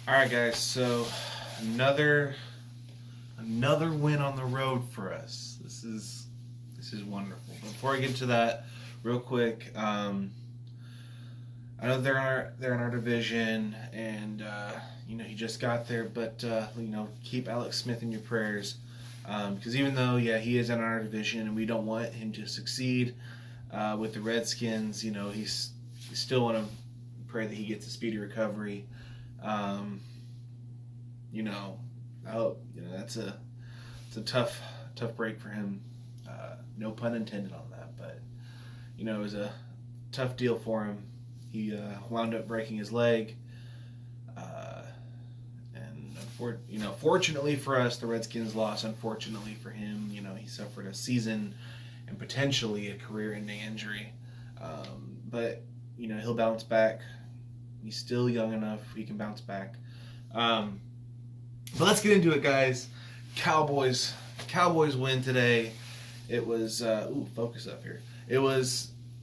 All right, guys. So another win on the road for us. This is wonderful. But before I get to that, real quick, I know they're in our division, and he just got there. But keep Alex Smith in your prayers, because even though he is in our division, and we don't want him to succeed with the Redskins, he's still want to pray that he gets a speedy recovery. Um, I hope that's it's a tough break for him. No pun intended on that, but it was a tough deal for him. He wound up breaking his leg, and fortunately for us, the Redskins lost. Unfortunately for him, he suffered a season and potentially a career-ending injury. But he'll bounce back. He's still young enough; he can bounce back. But let's get into it, guys. Cowboys win today. It was focus up here.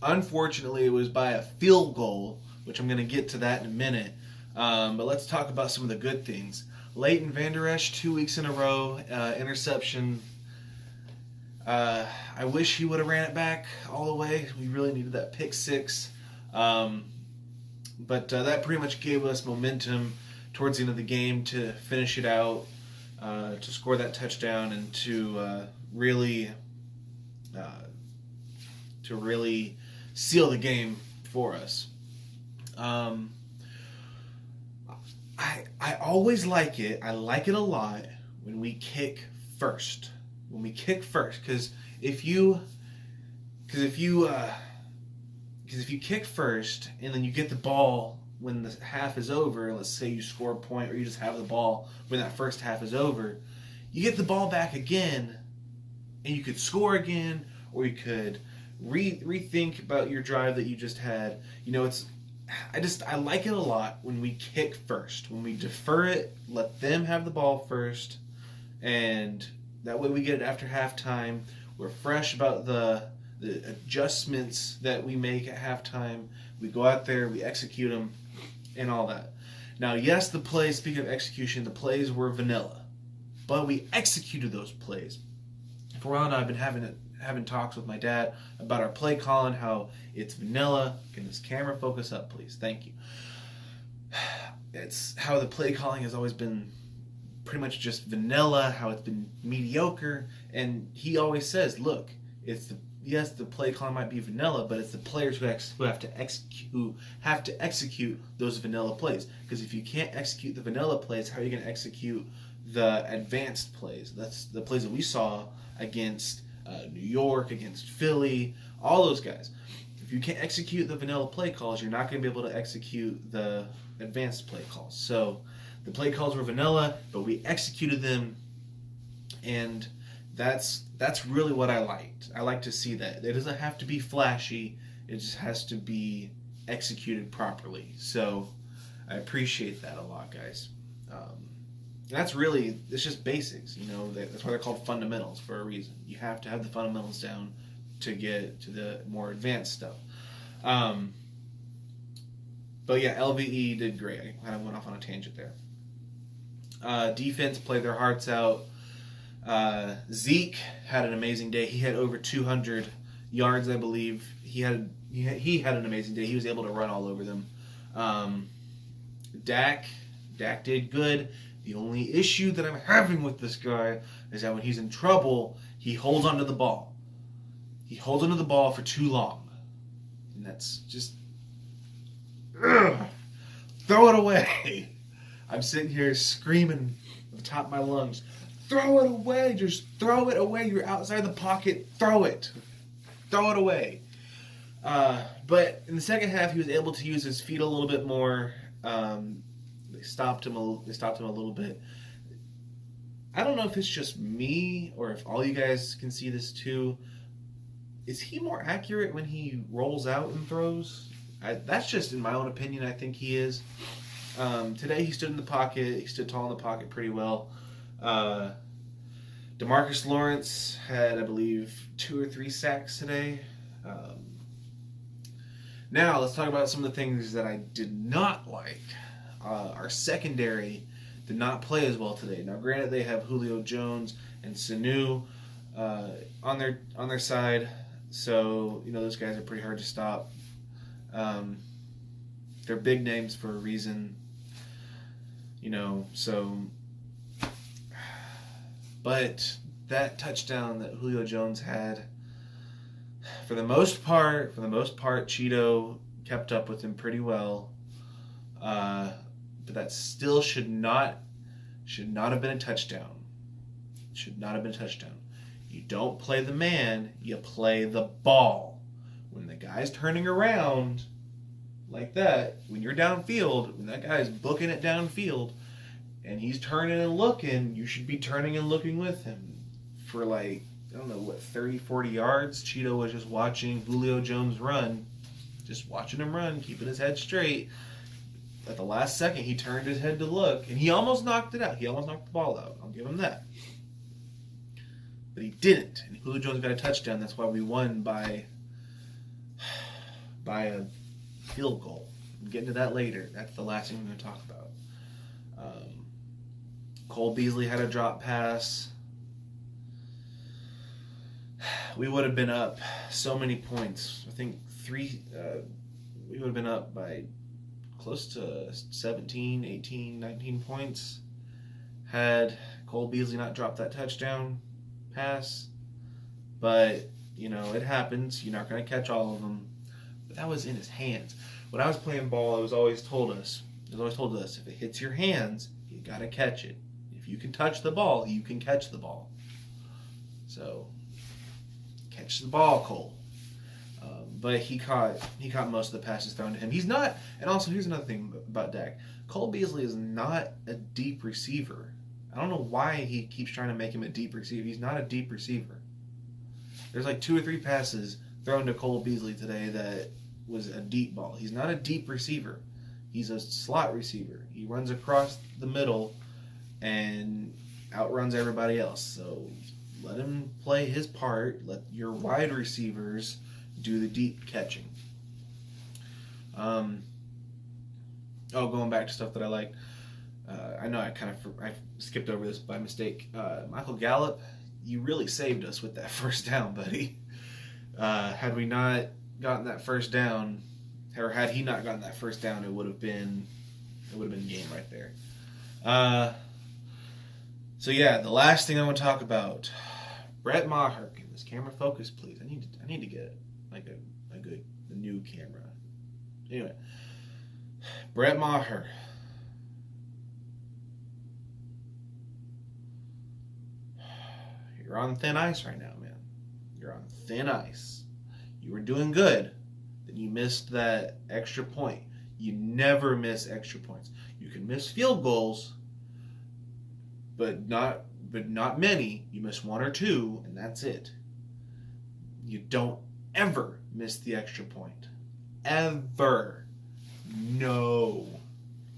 Unfortunately, it was by a field goal, which I'm going to get to that in a minute. But let's talk about some of the good things. Leighton Vander Esch, 2 weeks in a row, interception. I wish he would have ran it back all the way. We really needed that pick six. But that pretty much gave us momentum towards the end of the game to finish it out, to score that touchdown, and to really seal the game for us. I always like it. I like it a lot when we kick first. Because if you kick first and then you get the ball when the half is over, let's say you score a point or you just have the ball when that first half is over, you get the ball back again and you could score again, or you could rethink about your drive that you just had. I like it a lot when we kick first. When we defer it, let them have the ball first, and that way we get it after halftime. We're fresh about the adjustments that we make at halftime. We go out there, we execute them, and all that. Now, yes, the plays, speaking of execution, the plays were vanilla, but we executed those plays. For a while now, I've been having talks with my dad about our play calling, how it's vanilla. Can this camera focus up, please? Thank you. It's how the play calling has always been pretty much just vanilla, how it's been mediocre. And he always says, look, yes, the play calling might be vanilla, but it's the players who have to execute those vanilla plays. Because if you can't execute the vanilla plays, how are you going to execute the advanced plays? That's the plays that we saw against New York, against Philly, all those guys. If you can't execute the vanilla play calls, you're not going to be able to execute the advanced play calls. So the play calls were vanilla, but we executed them, and that's really what I liked. I like to see that. It doesn't have to be flashy. It just has to be executed properly. So I appreciate that a lot, guys. It's just basics. That's why they're called fundamentals for a reason. You have to have the fundamentals down to get to the more advanced stuff. But yeah, LVE did great. I kind of went off on a tangent there. Defense played their hearts out. Zeke had an amazing day. He had over 200 yards, I believe. He had an amazing day. He was able to run all over them. Dak did good. The only issue that I'm having with this guy is that when he's in trouble, he holds onto the ball. He holds onto the ball for too long. And that's just... Throw it away. I'm sitting here screaming at the top of my lungs. Throw it away. Just throw it away. You're outside the pocket. Throw it. Throw it away. But in the second half, he was able to use his feet a little bit more. They stopped him a little bit. I don't know if it's just me or if all you guys can see this too. Is he more accurate when he rolls out and throws? That's just in my own opinion. I think he is. Today he stood in the pocket. He stood tall in the pocket pretty well. DeMarcus Lawrence had, I believe, 2 or 3 sacks today. Now let's talk about some of the things that I did not like. our secondary did not play as well today. Now, granted, they have Julio Jones and Sanu on their side, so those guys are pretty hard to stop. They're big names for a reason, so. But that touchdown that Julio Jones had, for the most part, Cheeto kept up with him pretty well. But that still should not have been a touchdown. Should not have been a touchdown. You don't play the man, you play the ball. When the guy's turning around like that, when you're downfield, when that guy's booking it downfield, and he's turning and looking, you should be turning and looking with him. For 30, 40 yards, Cheeto was just watching Julio Jones run. Just watching him run, keeping his head straight. At the last second, he turned his head to look, and he almost knocked it out. He almost knocked the ball out. I'll give him that. But he didn't. And Julio Jones got a touchdown. That's why we won by a field goal. We'll get into that later. That's the last thing I'm going to talk about. Cole Beasley had a drop pass. We would have been up so many points. I think we would have been up by close to 17, 18, 19 points had Cole Beasley not dropped that touchdown pass. But, it happens. You're not going to catch all of them. But that was in his hands. When I was playing ball, it was always told us, if it hits your hands, you got to catch it. If you can touch the ball, you can catch the ball. So, catch the ball, Cole. But he caught most of the passes thrown to him. He's not, and also here's another thing about Dak. Cole Beasley is not a deep receiver. I don't know why he keeps trying to make him a deep receiver. He's not a deep receiver. There's 2 or 3 passes thrown to Cole Beasley today that was a deep ball. He's not a deep receiver. He's a slot receiver. He runs across the middle and outruns everybody else. So let him play his part. Let your wide receivers do the deep catching. Going back to stuff that I like. I know I skipped over this by mistake. Michael Gallup, you really saved us with that first down, buddy. Had we not gotten that first down, or had he not gotten that first down, it would have been game right there. So yeah, the last thing I want to talk about, Brett Maher. Can this camera focus, please? I need to get a new camera. Anyway, Brett Maher. You're on thin ice right now, man. You're on thin ice. You were doing good. Then you missed that extra point. You never miss extra points. You can miss field goals, but not many. You miss 1 or 2, and that's it. You don't ever miss the extra point. Ever. No.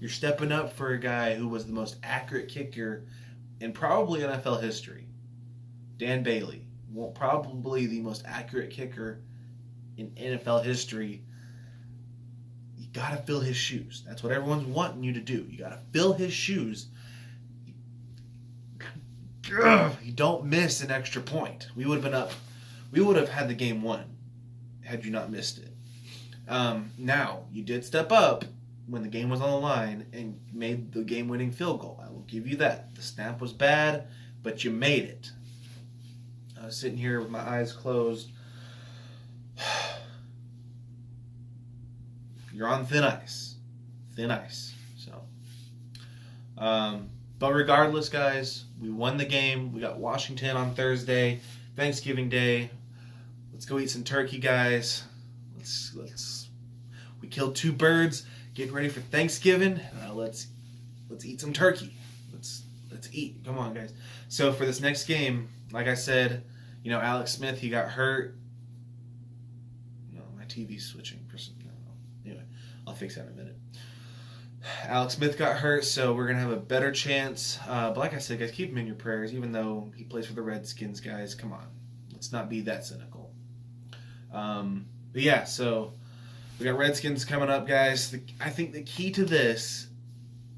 You're stepping up for a guy who was the most accurate kicker in probably NFL history. Dan Bailey. Probably the most accurate kicker in NFL history. You got to fill his shoes. That's what everyone's wanting you to do. You got to fill his shoes. You don't miss an extra point. We would have been up. We would have had the game won had you not missed it. Now, you did step up when the game was on the line and made the game-winning field goal. I will give you that. The snap was bad, but you made it. I was sitting here with my eyes closed. You're on thin ice. Thin ice. So, but regardless, guys, we won the game. We got Washington on Thursday, Thanksgiving Day. Let's go eat some turkey, guys. We killed 2 birds. Get ready for Thanksgiving. Let's eat some turkey. Let's eat. Come on, guys. So for this next game, like I said, Alex Smith, he got hurt. No, my TV's switching. Anyway, I'll fix that in a minute. Alex Smith got hurt, so we're going to have a better chance. But like I said, guys, keep him in your prayers, even though he plays for the Redskins, guys. Come on. Let's not be that cynical. But yeah, so we got Redskins coming up, guys. I think the key to this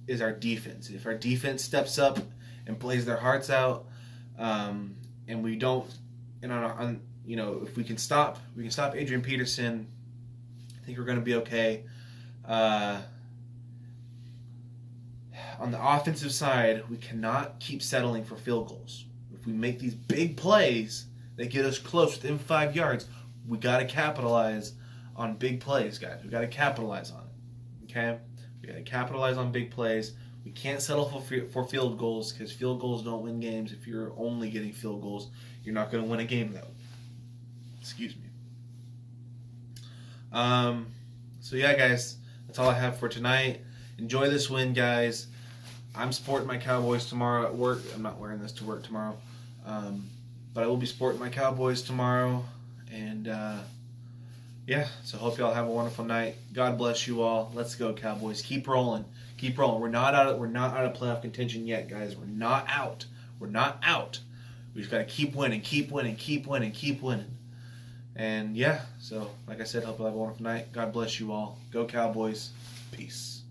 is our defense. If our defense steps up and plays their hearts out, and we don't, and if we can stop Adrian Peterson, I think we're going to be okay. On the offensive side, we cannot keep settling for field goals. If we make these big plays that get us close within 5 yards, we got to capitalize on big plays, guys. We got to capitalize on it. Okay? We got to capitalize on big plays. We can't settle for field goals, because field goals don't win games. If you're only getting field goals, you're not going to win a game, though. Excuse me. So yeah, guys, that's all I have for tonight. Enjoy this win, guys. I'm sporting my Cowboys tomorrow at work. I'm not wearing this to work tomorrow, but I will be sporting my Cowboys tomorrow. And yeah, so hope y'all have a wonderful night. God bless you all. Let's go, Cowboys. Keep rolling. Keep rolling. We're not out of playoff contention yet, guys. We're not out. We're not out. We just got to keep winning, keep winning, keep winning, keep winning. And yeah, so like I said, hope you have a wonderful night. God bless you all. Go Cowboys. Peace.